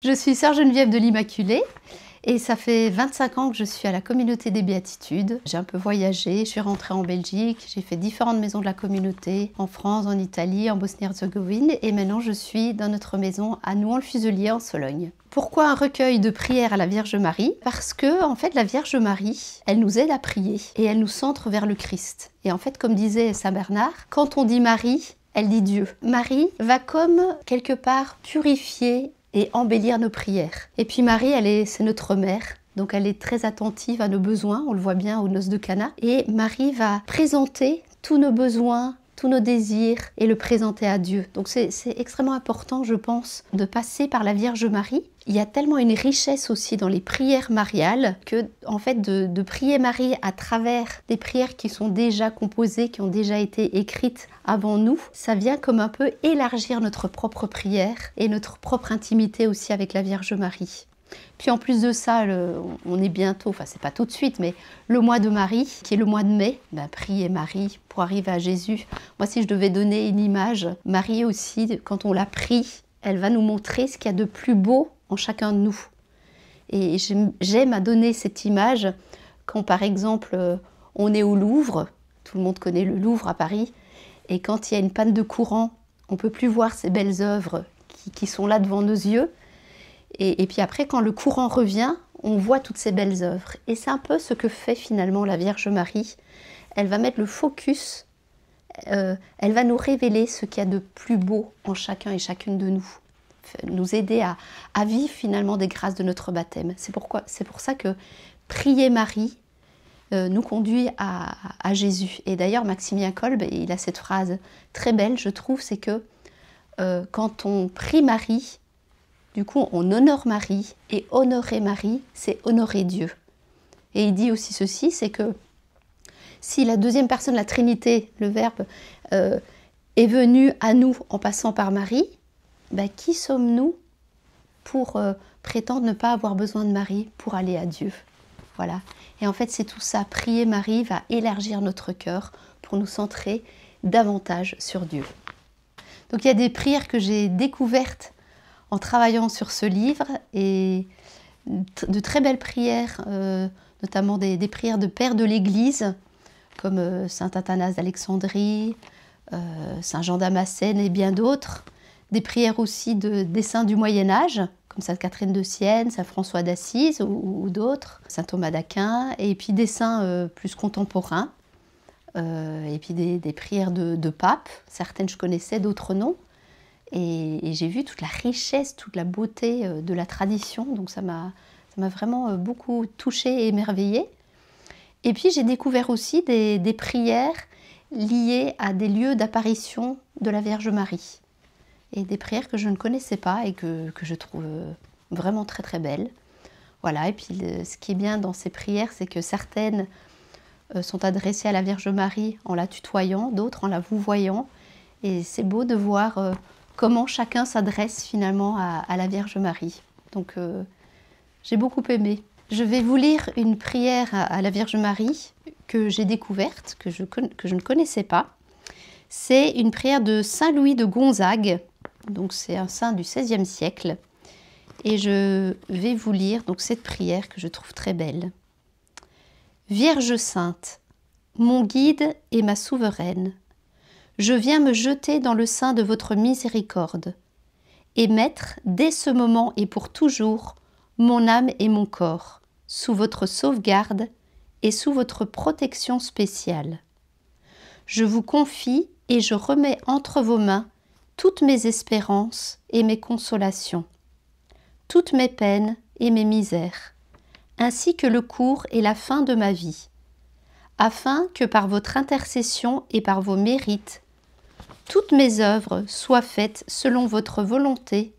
Je suis sœur Geneviève de l'Immaculée et ça fait 25 ans que je suis à la communauté des Béatitudes. J'ai un peu voyagé, je suis rentrée en Belgique, j'ai fait différentes maisons de la communauté, en France, en Italie, en Bosnie-Herzégovine et maintenant je suis dans notre maison à Nouan-le-Fuselier en Sologne. Pourquoi un recueil de prières à la Vierge Marie? Parce que en fait la Vierge Marie, elle nous aide à prier et elle nous centre vers le Christ. Et en fait, comme disait Saint Bernard, quand on dit Marie, elle dit Dieu. Marie va comme quelque part purifier et embellir nos prières. Et puis Marie, c'est notre mère, donc elle est très attentive à nos besoins, on le voit bien aux noces de Cana. Et Marie va présenter tous nos besoins, tous nos désirs et le présenter à Dieu. Donc c'est extrêmement important, je pense, de passer par la Vierge Marie. Il y a tellement une richesse aussi dans les prières mariales que, en fait, de prier Marie à travers des prières qui sont déjà composées, qui ont déjà été écrites avant nous, ça vient comme un peu élargir notre propre prière et notre propre intimité aussi avec la Vierge Marie. Puis en plus de ça, on est bientôt, enfin c'est pas tout de suite, mais le mois de Marie, qui est le mois de mai, prier Marie pour arriver à Jésus. Moi, si je devais donner une image, Marie aussi, quand on la prie, elle va nous montrer ce qu'il y a de plus beau en chacun de nous. Et j'aime à donner cette image quand, par exemple, on est au Louvre, tout le monde connaît le Louvre à Paris, et quand il y a une panne de courant, on ne peut plus voir ces belles œuvres qui sont là devant nos yeux. Et puis après, quand le courant revient, on voit toutes ces belles œuvres. Et c'est un peu ce que fait finalement la Vierge Marie. Elle va mettre le focus, elle va nous révéler ce qu'il y a de plus beau en chacun et chacune de nous aider à vivre finalement des grâces de notre baptême. C'est pour ça que prier Marie nous conduit à Jésus. Et d'ailleurs, Maximilien Kolb, il a cette phrase très belle, je trouve, c'est que quand on prie Marie, du coup, on honore Marie, et honorer Marie, c'est honorer Dieu. Et il dit aussi ceci, c'est que si la deuxième personne de la Trinité, le Verbe, est venu à nous en passant par Marie, qui sommes-nous pour prétendre ne pas avoir besoin de Marie pour aller à Dieu? Voilà. Et en fait, c'est tout ça. Prier Marie va élargir notre cœur pour nous centrer davantage sur Dieu. Donc il y a des prières que j'ai découvertes en travaillant sur ce livre, et de très belles prières, notamment des prières de pères de l'Église, comme saint Athanase d'Alexandrie, saint Jean Damascène et bien d'autres. Des prières aussi des saints du Moyen-Âge, comme sainte Catherine de Sienne, saint François d'Assise ou d'autres, saint Thomas d'Aquin, et puis des saints plus contemporains, et puis des prières de papes, certaines je connaissais, d'autres non. Et j'ai vu toute la richesse, toute la beauté de la tradition, donc ça m'a vraiment beaucoup touchée et émerveillée. Et puis j'ai découvert aussi des prières liées à des lieux d'apparition de la Vierge Marie. Et des prières que je ne connaissais pas et que je trouve vraiment très très belles. Voilà, et puis ce qui est bien dans ces prières, c'est que certaines sont adressées à la Vierge Marie en la tutoyant, d'autres en la vouvoyant. Et c'est beau de voir comment chacun s'adresse finalement à la Vierge Marie. Donc j'ai beaucoup aimé. Je vais vous lire une prière à la Vierge Marie que j'ai découverte, que je ne connaissais pas. C'est une prière de saint Louis de Gonzague, donc c'est un saint du XVIe siècle. Et je vais vous lire donc cette prière que je trouve très belle. Vierge sainte, mon guide et ma souveraine, je viens me jeter dans le sein de votre miséricorde et mettre, dès ce moment et pour toujours, mon âme et mon corps sous votre sauvegarde et sous votre protection spéciale. Je vous confie et je remets entre vos mains toutes mes espérances et mes consolations, toutes mes peines et mes misères, ainsi que le cours et la fin de ma vie, afin que par votre intercession et par vos mérites, toutes mes œuvres soient faites selon votre volonté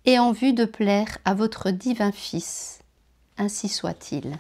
et en vue de plaire à votre divin Fils. Ainsi soit-il.